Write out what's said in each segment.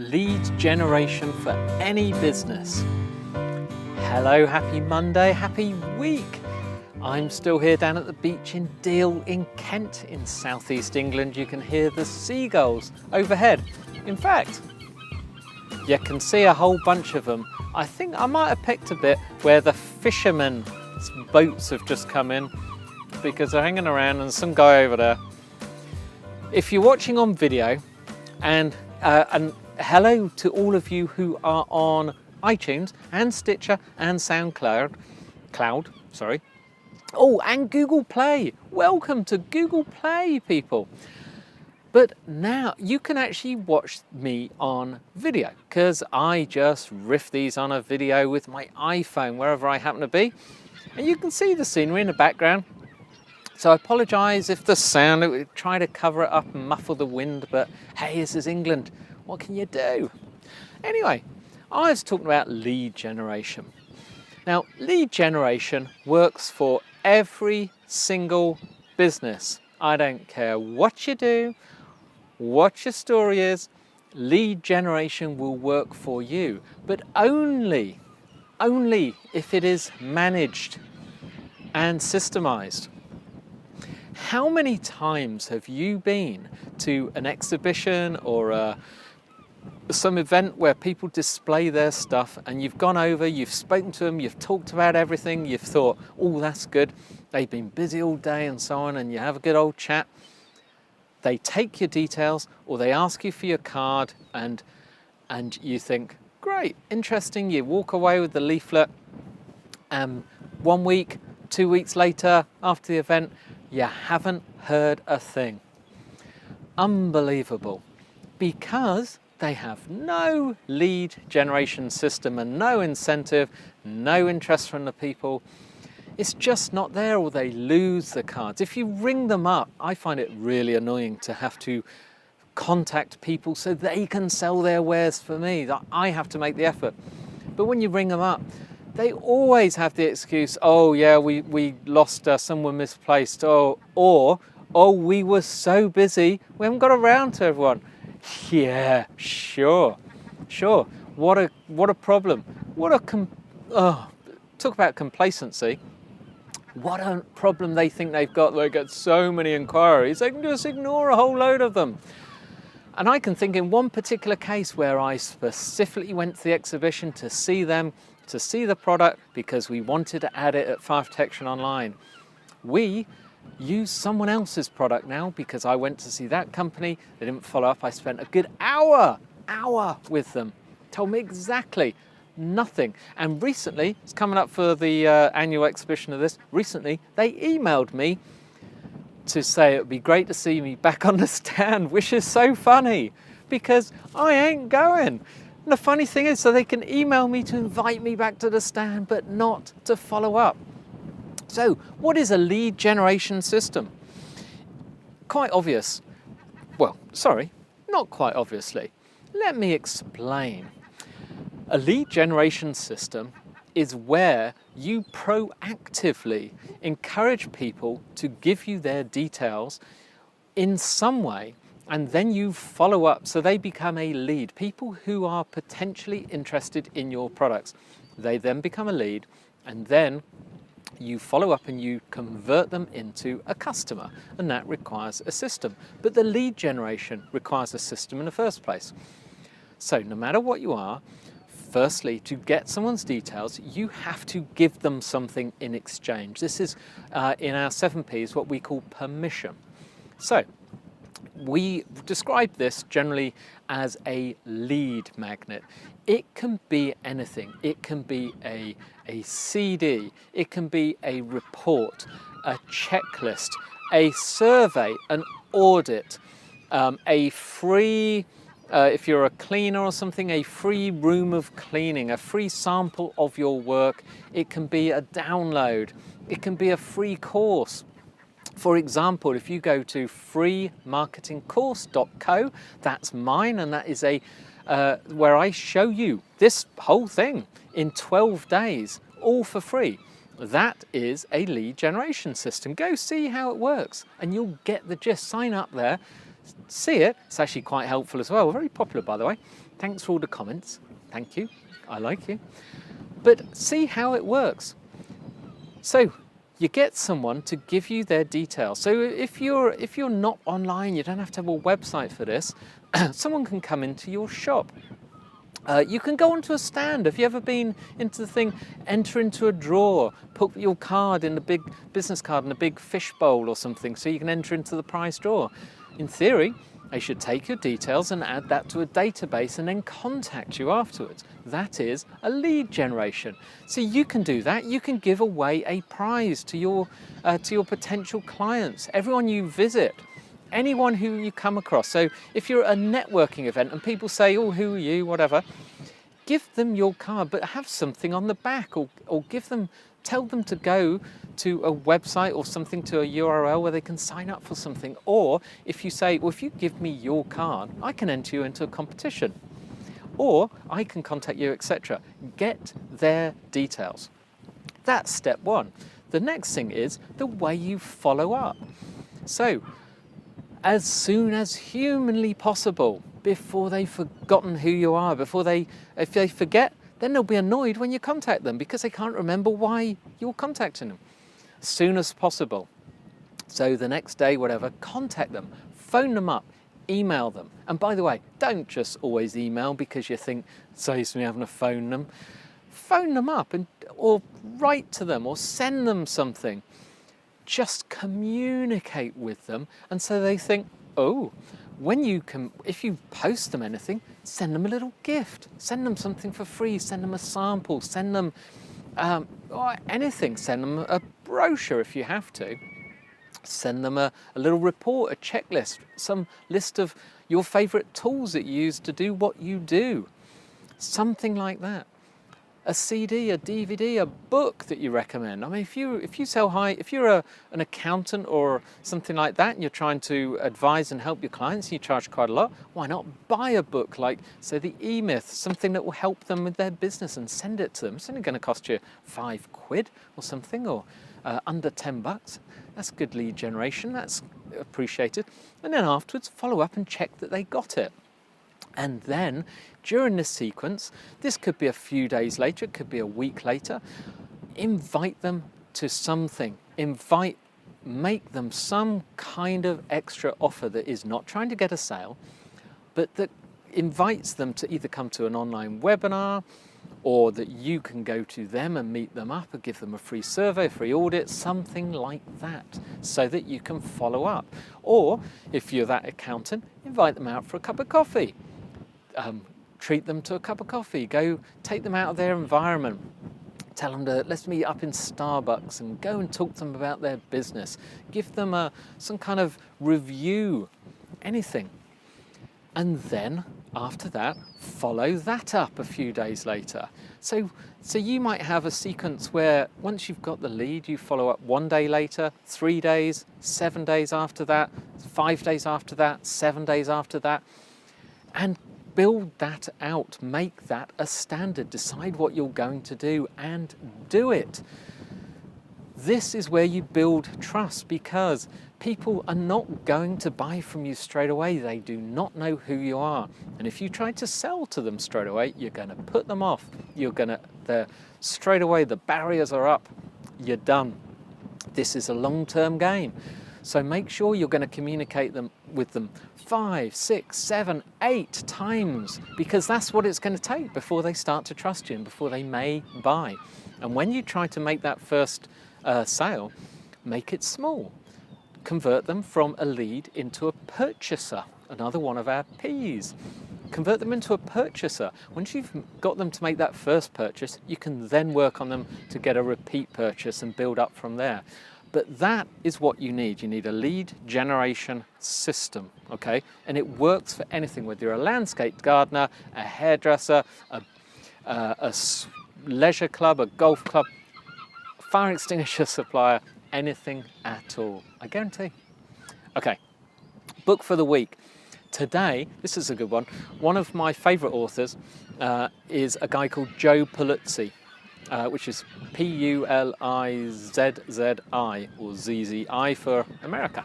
lead generation for any business. Hello, happy Monday, happy week. I'm still here down at the beach in Deal in Kent in southeast England. You can hear the seagulls overhead. In fact, you can see a whole bunch of them. I think I might have picked a bit where the fishermen's boats have just come in because they're hanging around and some guy over there. If you're watching on video, and hello to all of you who are on iTunes and Stitcher and SoundCloud, Oh, and Google Play. Welcome to Google Play, people. But now you can actually watch me on video because I just riff these on a video with my iPhone wherever I happen to be. And you can see the scenery in the background. So I apologise if the sound, it would try to cover it up and muffle the wind, but hey, this is England. What can you do? Anyway, I was talking about lead generation. Now, lead generation works for every single business. I don't care what you do, what your story is, lead generation will work for you, but only if it is managed and systemized. How many times have you been to an exhibition or some event where people display their stuff and you've gone over, you've spoken to them, you've talked about everything, you've thought, oh, that's good, they've been busy all day and so on, and you have a good old chat. They take your details or they ask you for your card and you think, great, interesting, you walk away with the leaflet. 1 week, 2 weeks later, after the event, you haven't heard a thing. Unbelievable. Because they have no lead generation system and no incentive, no interest from the people. It's just not there, or they lose the cards. If you ring them up, I find it really annoying to have to contact people so they can sell their wares for me. I have to make the effort. But when you ring them up, they always have the excuse, oh yeah, we lost, someone misplaced, or we were so busy, we haven't got around to everyone. Yeah, sure. What a problem. Talk about complacency. What a problem they think they've got. They get so many inquiries, they can just ignore a whole load of them. And I can think in one particular case where I specifically went to the exhibition to see them, to see the product, because we wanted to add it at Fire Protection Online. We use someone else's product now because I went to see that company. They didn't follow up. I spent a good hour with them. Told me exactly nothing. And recently, it's coming up for the annual exhibition of this. Recently, they emailed me to say it would be great to see me back on the stand, which is so funny because I ain't going. And the funny thing is, so they can email me to invite me back to the stand, but not to follow up. So, what is a lead generation system? Quite obvious. Well, sorry, not quite obviously. Let me explain. A lead generation system is where you proactively encourage people to give you their details in some way, and then you follow up so they become a lead. People who are potentially interested in your products. They then become a lead, and then you follow up and you convert them into a customer, and that requires a system. But the lead generation requires a system in the first place. So no matter what you are, firstly, to get someone's details, you have to give them something in exchange. This is in our 7 Ps what we call permission. So we describe this generally as a lead magnet. It can be anything. It can be a CD, it can be a report, a checklist, a survey, an audit, a free, if you're a cleaner or something, a free room of cleaning, a free sample of your work. It can be a download. It can be a free course. For example, if you go to freemarketingcourse.co, that's mine, and that is where I show you this whole thing in 12 days, all for free. That is a lead generation system. Go see how it works and you'll get the gist. Sign up there, see it. It's actually quite helpful as well. Very popular, by the way. Thanks for all the comments. Thank you. I like you. But see how it works. So you get someone to give you their details. So if you're not online, you don't have to have a website for this. Someone can come into your shop. You can go onto a stand. Have you ever been into the thing, enter into a drawer, put your card in the big business card in a big fish bowl or something so you can enter into the prize drawer? In theory, they should take your details and add that to a database and then contact you afterwards. That is a lead generation. So you can do that. You can give away a prize to your potential clients, everyone you visit, anyone who you come across. So if you're at a networking event and people say, oh, who are you, whatever, give them your card, but have something on the back, or tell them to go to a website or something, to a URL where they can sign up for something. Or if you say, well, if you give me your card, I can enter you into a competition, or I can contact you, etc. Get their details. That's step one. The next thing is the way you follow up. So as soon as humanly possible, before they've forgotten who you are, if they forget, then they'll be annoyed when you contact them because they can't remember why you're contacting them. As soon as possible. So the next day, whatever, contact them, phone them up, email them. And by the way, don't just always email because you think it saves me having to phone them. Phone them up or write to them or send them something. Just communicate with them, and so they think, oh, if you post them anything, send them a little gift, send them something for free, send them a sample, send them anything, send them a brochure if you have to, send them a little report, a checklist, some list of your favorite tools that you use to do what you do, something like that. A CD, a DVD, a book that you recommend. I mean, if you sell if you're an accountant or something like that, and you're trying to advise and help your clients, and you charge quite a lot, why not buy a book like, say, the E-Myth, something that will help them with their business, and send it to them. It's only going to cost you £5 or something, or under $10. That's good lead generation. That's appreciated. And then afterwards, follow up and check that they got it. And then during this sequence, this could be a few days later, it could be a week later, invite them to something. Make them some kind of extra offer that is not trying to get a sale, but that invites them to either come to an online webinar, or that you can go to them and meet them up and give them a free survey, a free audit, something like that, so that you can follow up. Or if you're that accountant, invite them out for a cup of coffee. Treat them to a cup of coffee, go take them out of their environment, tell them let's meet up in Starbucks and go and talk to them about their business, give them some kind of review, anything. And then after that, follow that up a few days later. So you might have a sequence where once you've got the lead, you follow up 1 day later, 3 days, 7 days after that, 5 days after that, 7 days after that, and build that out, make that a standard, decide what you're going to do and do it. This is where you build trust, because people are not going to buy from you straight away. They do not know who you are. And if you try to sell to them straight away, you're going to put them off. Straight away, the barriers are up. You're done. This is a long-term game. So make sure you're going to communicate with them 5, 6, 7, 8 times, because that's what it's going to take before they start to trust you and before they may buy. And when you try to make that first sale, make it small. Convert them from a lead into a purchaser, another one of our P's. Convert them into a purchaser. Once you've got them to make that first purchase, you can then work on them to get a repeat purchase and build up from there. But that is what you need. You need a lead generation system, okay? And it works for anything, whether you're a landscape gardener, a hairdresser, a leisure club, a golf club, fire extinguisher supplier, anything at all, I guarantee. Okay, book for the week. Today, this is a good one. One of my favorite authors is a guy called Joe Pulizzi, which is Pulizzi, or ZZI for America.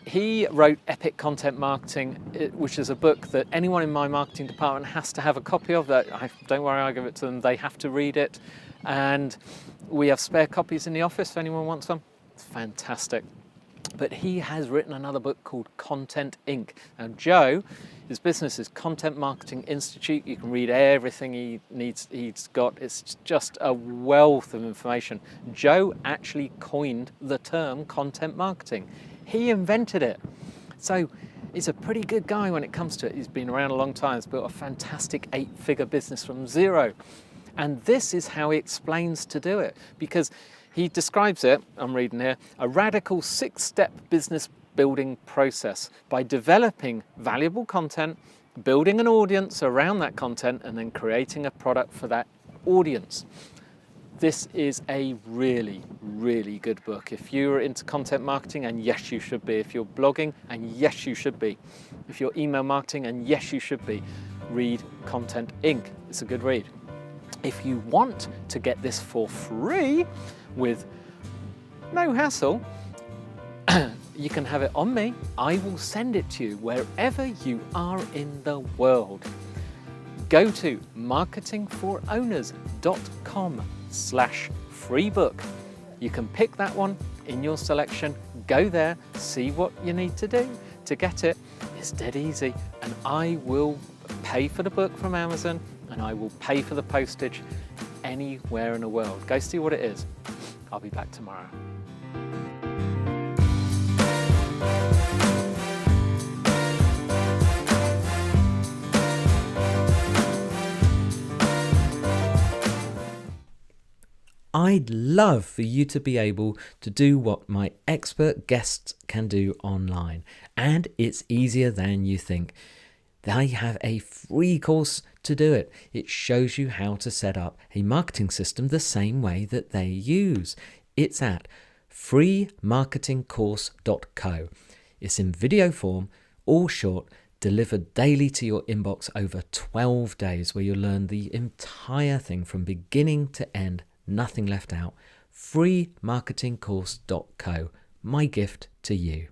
He wrote Epic Content Marketing, which is a book that anyone in my marketing department has to have a copy of. That don't worry, I give it to them. They have to read it, and we have spare copies in the office if anyone wants one. It's fantastic. But he has written another book called Content Inc. Now, Joe, his business is Content Marketing Institute. You can read everything he's got. It's just a wealth of information. Joe actually coined the term content marketing. He invented it. So he's a pretty good guy when it comes to it. He's been around a long time. He's built a fantastic 8-figure business from zero. And this is how he explains to do it, because he describes it, I'm reading here, a radical 6-step business building process by developing valuable content, building an audience around that content, and then creating a product for that audience. This is a really, really good book. If you're into content marketing, and yes, you should be. If you're blogging, and yes, you should be. If you're email marketing, and yes, you should be. Read Content Inc. It's a good read. If you want to get this for free with no hassle, you can have it on me. I will send it to you wherever you are in the world. Go to marketingforowners.com/free book. You can pick that one in your selection. Go there, see what you need to do to get it. It's dead easy, and I will pay for the book from Amazon, and I will pay for the postage anywhere in the world. Go see what it is. I'll be back tomorrow. I'd love for you to be able to do what my expert guests can do online, and it's easier than you think. They have a free course to do it. It shows you how to set up a marketing system the same way that they use. It's at freemarketingcourse.co. It's in video form, all short, delivered daily to your inbox over 12 days, where you'll learn the entire thing from beginning to end, nothing left out. freemarketingcourse.co. My gift to you.